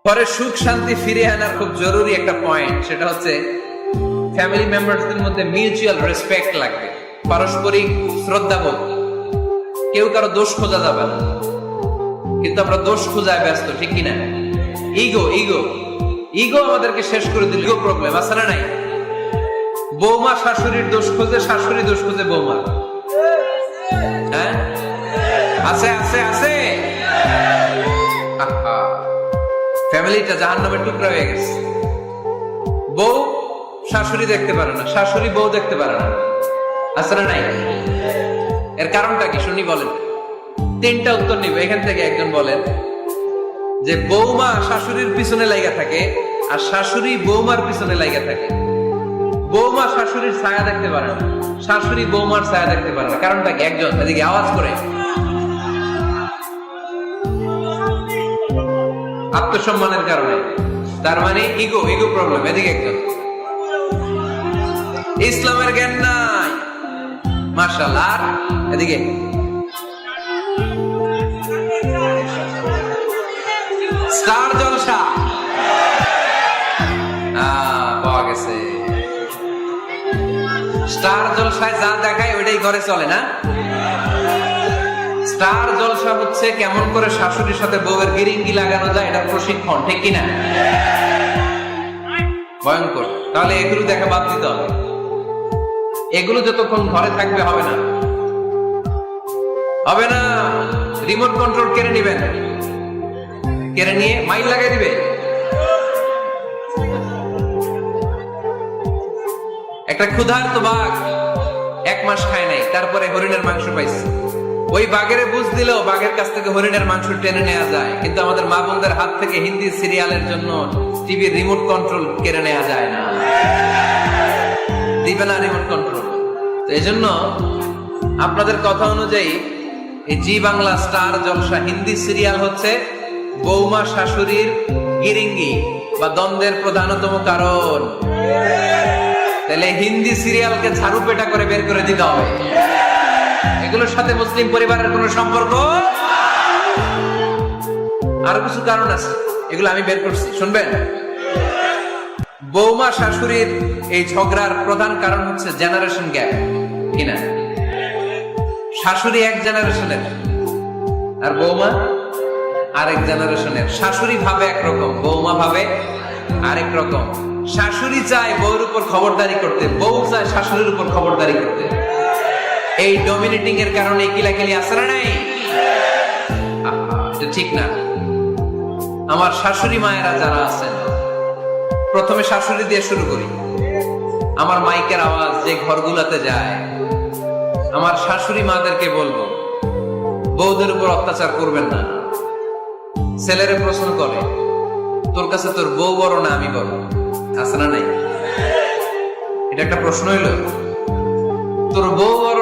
পরে সুখ শান্তি ফিরে আনার খুব জরুরি একটা পয়েন্ট, সেটা হচ্ছে ফ্যামিলি মেম্বারসদের মধ্যে মিউচুয়াল রেসপেক্ট লাগবে, পারস্পরিক শ্রদ্ধাবোধ। কেউ কারো দোষ খোঁজা যাবে না, কিন্তু আমরা দোষ খোঁজায় ব্যস্ত, ঠিক কিনা? ইগো ইগো ইগো আমাদেরকে শেষ করে দিল। ইগো প্রবলেম আছে না নাই? বৌমা শাশুড়ির দোষ খোঁজে, শাশুড়ি দোষ খোঁজে বৌমা। হ্যাঁ, আছে আছে আছে। ফ্যামিলিটা জাহান্নামের টুকরা হয়ে গেছে। বউ শাশুড়ি দেখতে পারে না, শাশুড়ি বউ দেখতে পারে না, আছে না নাই? এর কারণটা কি শুনি, বলেন। তিনটা উত্তর নিব এখান থেকে। একজন বলেন যে বৌমা শাশুড়ির পিছনে লাগা থাকে, আর শাশুড়ি বৌমার পিছনে লাগা থাকে। বৌমা শাশুড়ির ছায়া দেখতে পারে না, শাশুড়ি বৌমার ছায়া দেখতে পারে না। কারণটা কি? একজন এদিকে আওয়াজ করে। আত্মসম্মানের কারণে। তার মানে ইগো ইগো প্রবলেম। এদিকে একজন। ইসলামের জ্ঞান নাই, মাশাআল্লাহ। আর এদিকে স্টার জলসা পাওয়া গেছে। স্টার জলসায় যা দেখায় ওইটাই ঘরে চলে না। স্টার জলসা হচ্ছে কেমন করে শাশুড়ির সাথে বউয়ের গিরিঙ্গি লাগানো যায়, এটা প্রশিক্ষণ, ঠিক কিনা? ভয়ঙ্কর। তাহলে এগুলো দেখা বাদ দিতে হবে। এগুলো যতক্ষণ ঘরে থাকবে হবে না, হবে না। রিমোট কন্ট্রোল কেড়ে নিবেন, কেড়ে নিয়ে মাইল লাগাই দিবে। একটা ক্ষুধার্ত বাঘ 1 মাস খায় নাই, তারপরে হরিণের মাংস পাইছে। ওই বাঘের বুঝ দিলেও বাঘের কাছ থেকে হরিণের মাংস টেনে নেওয়া যায়, কিন্তু আমাদের মা বোনদের হাত থেকে হিন্দি সিরিয়ালের জন্য টিভির রিমোট কন্ট্রোল কেড়ে নেওয়া যায় না। দিবে না রিমোট কন্ট্রোল। তো এই জন্য আপনাদের কথা অনুযায়ী এই জি বাংলা স্টার জলসা হিন্দি সিরিয়াল হচ্ছে বৌমা শাশুড়ির গিরিঙ্গি বা দ্বন্দ্বের প্রধানতম কারণ। তাহলে হিন্দি সিরিয়ালকে ঝাড়ু পেটা করে বের করে দিতে হবে। এগুলোর সাথে মুসলিম পরিবারের কোন সম্পর্ক। আরো কিছু কারণ আছে, এগুলো আমি বের করছি, শুনবেন। বৌমা শাশুড়ির এই ঝগড়ার প্রধান কারণ হচ্ছে জেনারেশন গ্যাপ, কিনা? শাশুড়ি এক জেনারেশনের আর বৌমা আরেক জেনারেশনের। শাশুড়ি ভাবে একরকম, বৌমা ভাবে আরেক রকম। শাশুড়ি চায় বউর উপর খবরদারি করতে, বউ চায় শাশুড়ির উপর খবরদারি করতে। এই ডমিনেটিং এর কারণে কিলাকিলি আছে না নাই? এটা ঠিক না। আমার শাশুড়ি মায়েরা যারা আছেন, প্রথমে শাশুড়ি দিয়ে শুরু করি। আমার মাইকের আওয়াজ যে ঘরগুলাতে যায়, আমার শাশুড়ি মাদেরকে বলবো, বউদের উপর অত্যাচার করবেন না। ছেলেরে প্রশ্ন করে, তোর কাছে তোর বউ বড় না আমি বড়? আছে না নাই? এটা একটা প্রশ্ন হইল। তোর বউ বড়